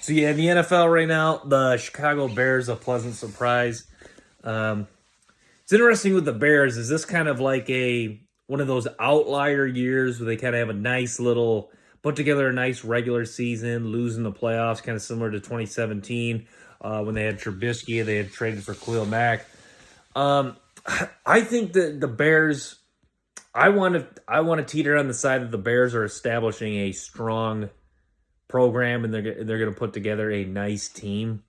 So yeah, in the NFL right now, the Chicago Bears a pleasant surprise. Um, it's interesting with the Bears. Is this kind of like a one of those outlier years where they kind of have a nice little put together a nice regular season, losing the playoffs, kind of similar to 2017 when they had Trubisky, they had traded for Khalil Mack. Um, I think that the Bears. I want to teeter on the side that the Bears are establishing a strong program and they're going to put together a nice team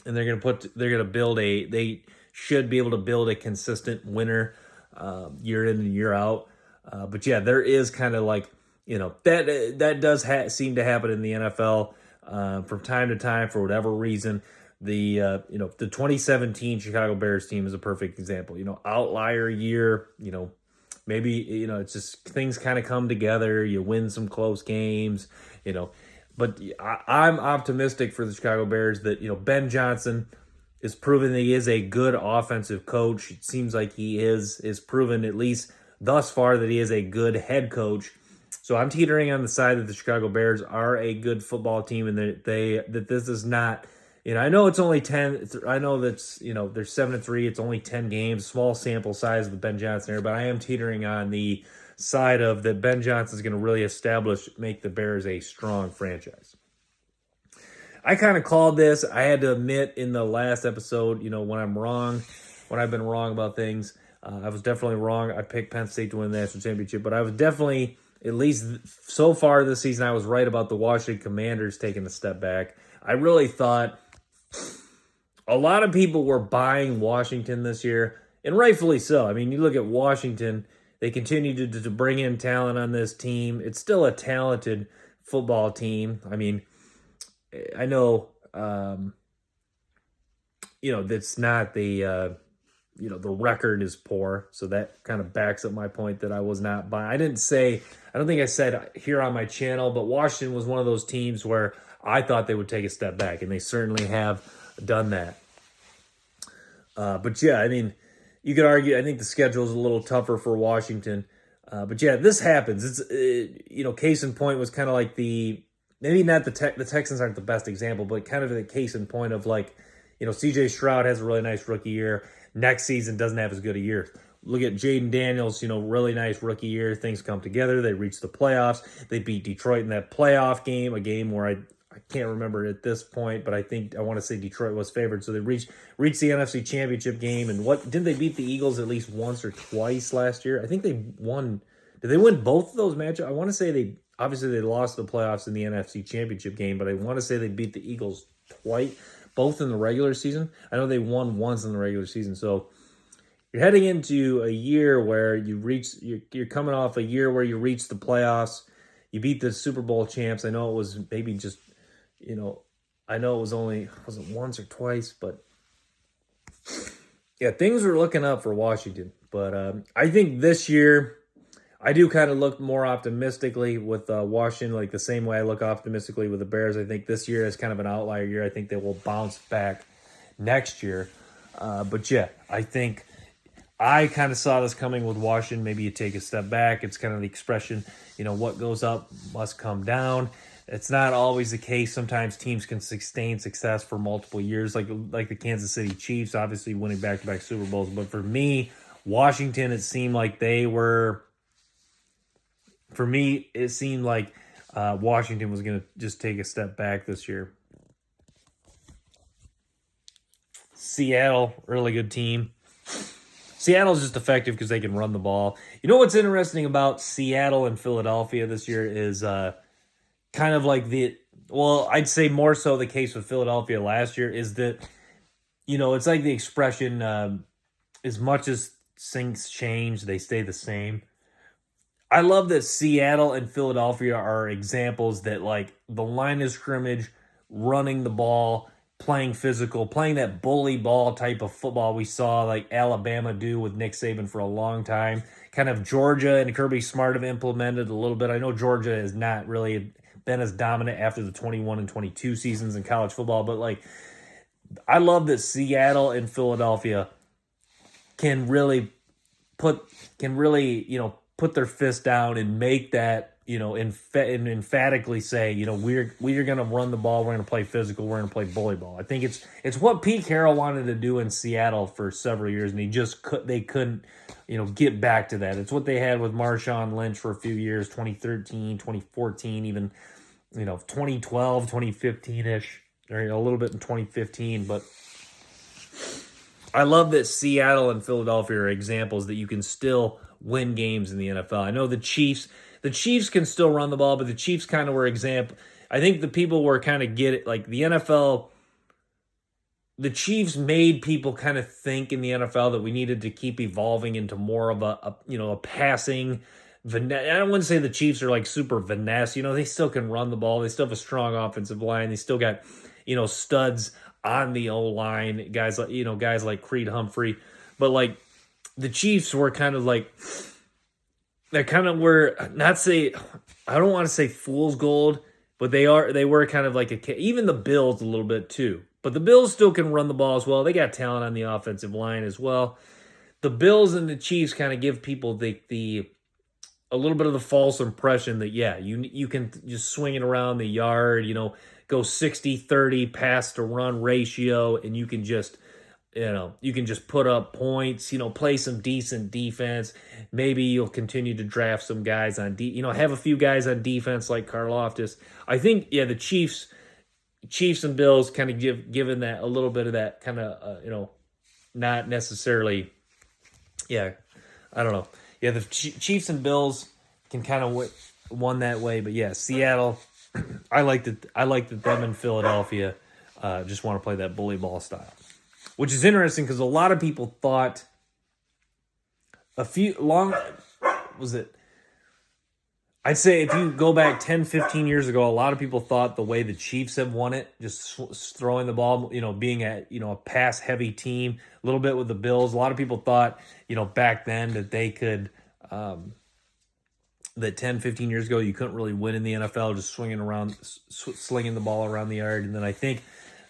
and they're going to build a they should be able to build a consistent winner year in and year out. But yeah, there is kind of like that does seem to happen in the NFL from time to time for whatever reason. The 2017 Chicago Bears team is a perfect example. Outlier year. Maybe it's just things kind of come together. You win some close games. But I'm optimistic for the Chicago Bears that Ben Johnson is proven that he is a good offensive coach. It seems like he is proven at least thus far that he is a good head coach. So I'm teetering on the side that the Chicago Bears are a good football team and that this is not. I know it's only 10. I know that's they're 7-3. It's only 10 games, small sample size of the Ben Johnson era. But I am teetering on the side of that Ben Johnson is going to really make the Bears a strong franchise. I kind of called this. I had to admit in the last episode, when I've been wrong about things. I was definitely wrong. I picked Penn State to win the national championship, but I was definitely, at least so far this season, I was right about the Washington Commanders taking a step back. I really thought a lot of people were buying Washington this year, and rightfully so. I mean, you look at Washington, they continue to bring in talent on this team. It's still a talented football team. I mean, I know, that's not the record is poor, so that kind of backs up my point that I was not buying. I don't think I said here on my channel, but Washington was one of those teams where I thought they would take a step back, and they certainly have done that. But yeah, I mean, you could argue, I think the schedule is a little tougher for Washington. But yeah, this happens. It's, case in point was kind of like maybe not the Texans aren't the best example, but kind of the case in point of like, CJ Stroud has a really nice rookie year. Next season doesn't have as good a year. Look at Jaden Daniels, really nice rookie year. Things come together. They reach the playoffs. They beat Detroit in that playoff game, a game where I can't remember at this point, but I want to say Detroit was favored. So they reached the NFC Championship game. And didn't they beat the Eagles at least once or twice last year? I think they won. Did they win both of those matchups? I want to say they lost the playoffs in the NFC Championship game, but I want to say they beat the Eagles twice, both in the regular season. I know they won once in the regular season. So you're heading into a year where you're coming off a year where you reach the playoffs. You beat the Super Bowl champs. I know it was maybe just, I know it wasn't once or twice, but yeah, things were looking up for Washington. But I think this year, I do kind of look more optimistically with Washington, like the same way I look optimistically with the Bears. I think this year is kind of an outlier year. I think they will bounce back next year. But yeah, I think I kind of saw this coming with Washington. Maybe you take a step back. It's kind of the expression, what goes up must come down. It's not always the case. Sometimes teams can sustain success for multiple years, like the Kansas City Chiefs, obviously winning back-to-back Super Bowls. But for me, Washington, it seemed like Washington was going to just take a step back this year. Seattle, really good team. Seattle's just effective because they can run the ball. You know what's interesting about Seattle and Philadelphia this year is kind of like I'd say more so the case with Philadelphia last year is that, it's like the expression, as much as things change, they stay the same. I love that Seattle and Philadelphia are examples that, like, the line of scrimmage, running the ball, playing physical, playing that bully ball type of football we saw, like, Alabama do with Nick Saban for a long time. Kind of Georgia and Kirby Smart have implemented a little bit. I know Georgia has not really been as dominant after the 21 and 22 seasons in college football, but, like, I love that Seattle and Philadelphia can really put their fist down and make that and emphatically say, we're going to run the ball, we're going to play physical, we're going to play bully ball. I think it's what Pete Carroll wanted to do in Seattle for several years, and they couldn't, get back to that. It's what they had with Marshawn Lynch for a few years, 2013, 2014, even 2012, 2015-ish, or a little bit in 2015. But I love that Seattle and Philadelphia are examples that you can still win games in the NFL. I know the Chiefs can still run the ball, but the Chiefs kind of were example. I think the people were kind of get it, like the NFL, the Chiefs made people kind of think in the NFL that we needed to keep evolving into more of a passing. I don't want to say the Chiefs are like super finesse. They still can run the ball. They still have a strong offensive line. They still got, studs on the O-line, guys like Creed Humphrey. But like the Chiefs were kind of like, they kind of were, I don't want to say fool's gold, but they were kind of like even the Bills a little bit too. But the Bills still can run the ball as well. They got talent on the offensive line as well. The Bills and the Chiefs kind of give people a little bit of the false impression that, you can just swing it around the yard, go 60-30 pass to run ratio, and you can just put up points, play some decent defense. Maybe you'll continue to draft some guys on have a few guys on defense like Karlaftis. I think, the Chiefs and Bills kind of given that a little bit of that kind of, not necessarily, I don't know. Yeah, the Chiefs and Bills can kind of won that way, but Seattle, I like that them in Philadelphia just want to play that bully ball style. Which is interesting because a lot of people thought I'd say if you go back 10, 15 years ago, a lot of people thought the way the Chiefs have won it, just throwing the ball, being a pass-heavy team, a little bit with the Bills. A lot of people thought, back then that they could, that 10, 15 years ago, you couldn't really win in the NFL just slinging the ball around the yard. And then I think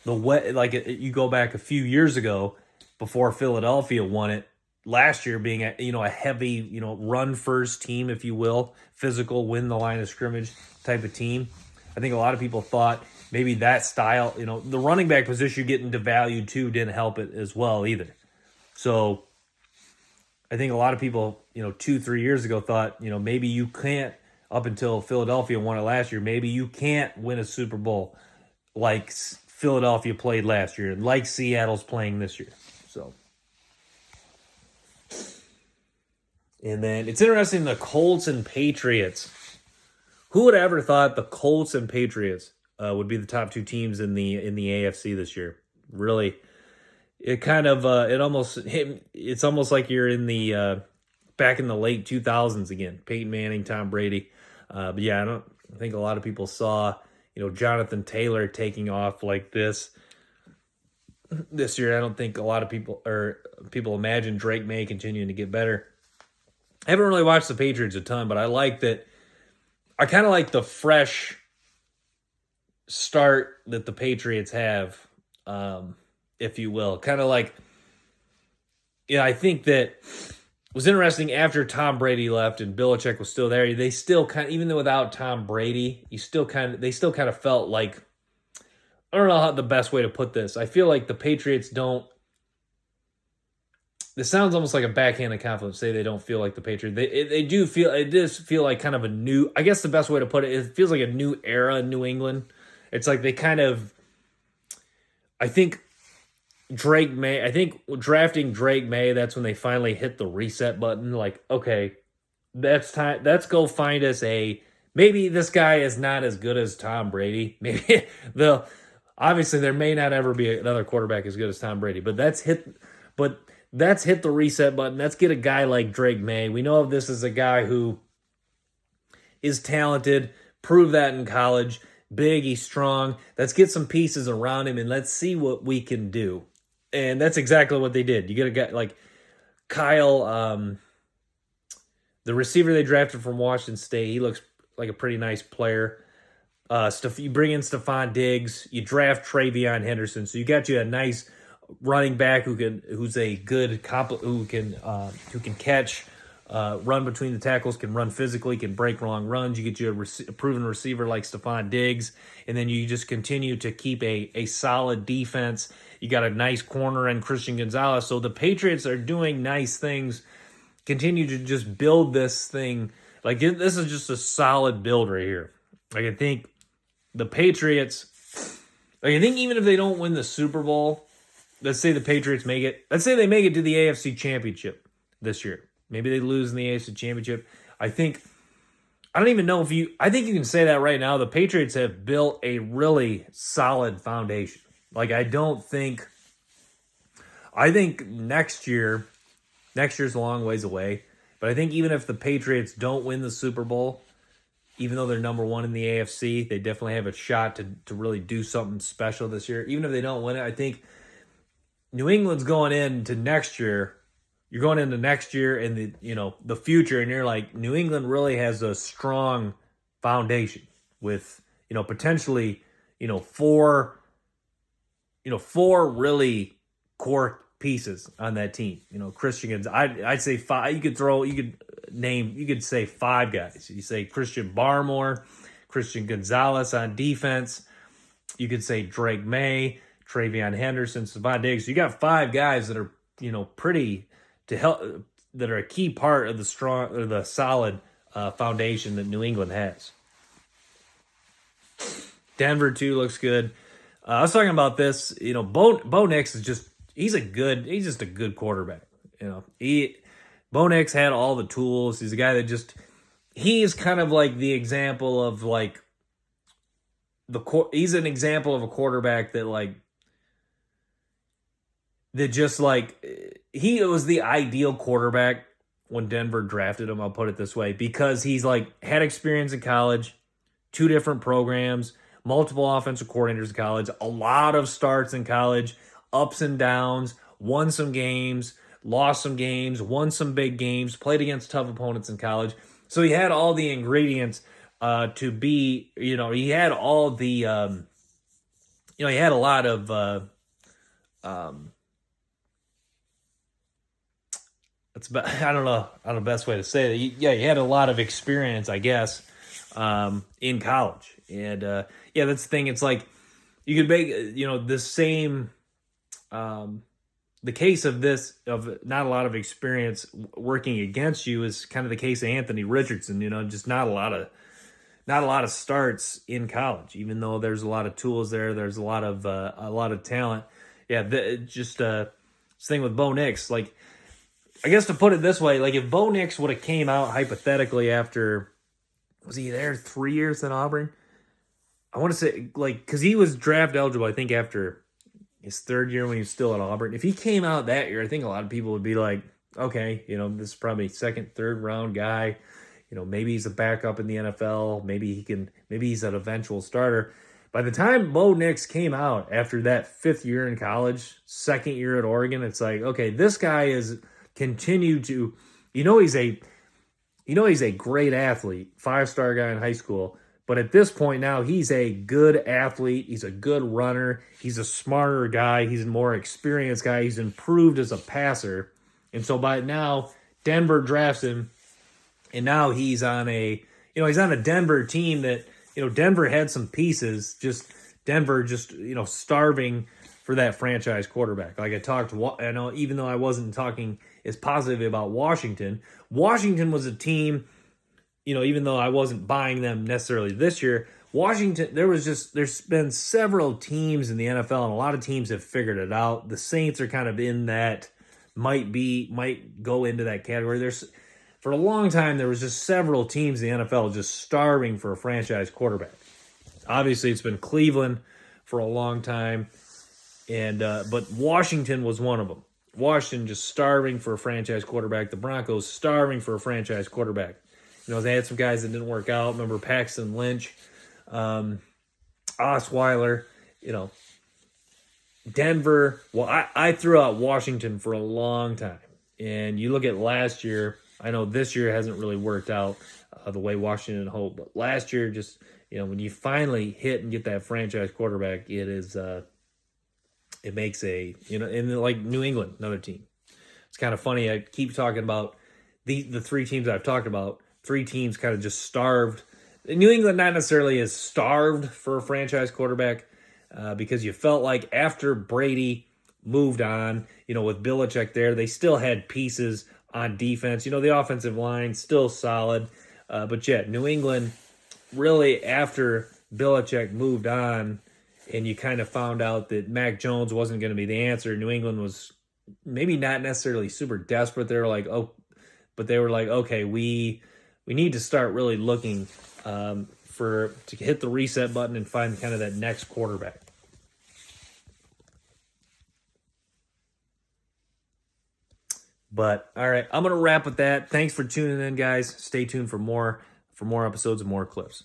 you go back a few years ago before Philadelphia won it, last year being a heavy, run first team, if you will, physical, win the line of scrimmage type of team. I think a lot of people thought maybe that style, the running back position getting devalued too didn't help it as well either. So I think a lot of people, 2-3 years ago thought, maybe you can't, up until Philadelphia won it last year, maybe you can't win a Super Bowl like Philadelphia played last year, like Seattle's playing this year. So, and then it's interesting, the Colts and Patriots. Who would have ever thought the Colts and Patriots would be the top two teams in the AFC this year? Really, it kind of it's almost like you're in the back in the late 2000s again. Peyton Manning, Tom Brady. But I think a lot of people saw Jonathan Taylor taking off like this year. I don't think a lot of people imagine Drake May continuing to get better. I haven't really watched the Patriots a ton, but I like that. I kind of like the fresh start that the Patriots have, if you will. Kind of like, I think that it was interesting after Tom Brady left and Belichick was still there. They still kind of, even though without Tom Brady, they still kind of felt like, I don't know how the best way to put this. I feel like the Patriots don't. This sounds almost like a backhanded compliment. Say they don't feel like the Patriots. They do feel. It does feel like kind of a new. I guess the best way to put it is it feels like a new era in New England. It's like they kind of. I think Drake May. I think drafting Drake May. That's when they finally hit the reset button. Like, okay, that's time. Let's go find us maybe this guy is not as good as Tom Brady. Maybe obviously there may not ever be another quarterback as good as Tom Brady. But let's hit the reset button. Let's get a guy like Drake May. We know this is a guy who is talented, proved that in college, big, he's strong. Let's get some pieces around him and let's see what we can do. And that's exactly what they did. You get a guy like Kyle, the receiver they drafted from Washington State. He looks like a pretty nice player. You bring in Stephon Diggs. You draft Travion Henderson. So you got a nice running back who's a good who can catch run between the tackles, can run physically, can break long runs. You get you a proven receiver like Stephon Diggs, and then you just continue to keep a solid defense. You got a nice corner in Christian Gonzalez. So the Patriots are doing nice things, continue to just build this thing. Like, this is just a solid build right here. Like, I think the Patriots, like, I think even if they don't win the Super Bowl, let's say the Patriots make it, let's say they make it to the AFC Championship this year. Maybe they lose in the AFC Championship. I don't even know I think you can say that right now. The Patriots have built a really solid foundation. Like, I think next year's a long ways away, but I think even if the Patriots don't win the Super Bowl, even though they're number one in the AFC, they definitely have a shot to really do something special this year. Even if they don't win it, I think New England's going into next year. You're going into next year and the future, and you're like, New England really has a strong foundation with potentially four really core pieces on that team. Christian, I'd say five. You could say five guys. You say Christian Barmore, Christian Gonzalez on defense. You could say Drake May, Travion Henderson, Stephon Diggs. You got five guys that are pretty to help, that are a key part of the solid foundation that New England has. Denver too looks good. I was talking about this. Bo Nix is he's just a good quarterback. Bo Nix had all the tools. He's a guy that he is kind of like the example of like he's an example of a quarterback that he was the ideal quarterback when Denver drafted him. I'll put it this way, because he's had experience in college, 2 different programs, multiple offensive coordinators in college, a lot of starts in college, ups and downs, won some games, lost some games, won some big games, played against tough opponents in college. So he had all the ingredients to be, he had all the, he had a lot of, I don't know the best way to say that. He had a lot of experience, I guess, in college. And that's the thing. It's like you could make, the same, the case of not a lot of experience working against you is kind of the case of Anthony Richardson. Just not a lot of starts in college, even though there's a lot of tools there. There's a lot of talent. Yeah, this thing with Bo Nix, I guess to put it this way, if Bo Nix would have came out hypothetically after, was he there 3 years at Auburn? I want to say, because he was draft eligible, I think, after his 3rd year when he was still at Auburn. If he came out that year, I think a lot of people would be like, okay, this is probably 2nd, 3rd round guy. Maybe he's a backup in the NFL. Maybe he's an eventual starter. By the time Bo Nix came out after that 5th year in college, 2nd year at Oregon, it's like, okay, this guy is continued to, he's a great athlete, 5-star guy in high school. But at this point now, he's a good athlete. He's a good runner. He's a smarter guy. He's a more experienced guy. He's improved as a passer. And so by now, Denver drafts him, and now he's on a Denver team that, Denver had some pieces, Denver starving for that franchise quarterback. I know, even though I wasn't talking as positive about Washington was a team, even though I wasn't buying them necessarily this year, Washington, there's been several teams in the NFL, and a lot of teams have figured it out. The Saints are kind of in that, might go into that category. For a long time, there was just several teams in the NFL just starving for a franchise quarterback. Obviously, it's been Cleveland for a long time, and but Washington was one of them. Washington just starving for a franchise quarterback. The Broncos starving for a franchise quarterback. They had some guys that didn't work out. Remember Paxton Lynch, Osweiler, Denver. Well, I threw out Washington for a long time. And you look at last year, I know this year hasn't really worked out the way Washington hoped, but last year when you finally hit and get that franchise quarterback, it makes in like New England, another team. It's kind of funny. I keep talking about the three teams I've talked about, three teams kind of just starved. New England not necessarily is starved for a franchise quarterback because you felt like after Brady moved on, with Belichick there, they still had pieces on defense. The offensive line still solid. But yet, New England really after Belichick moved on and you kind of found out that Mac Jones wasn't going to be the answer, New England was maybe not necessarily super desperate. They were like, but they were like, okay, we need to start really looking to hit the reset button and find kind of that next quarterback. But all right, I'm gonna wrap with that. Thanks for tuning in, guys. Stay tuned for more episodes and more clips.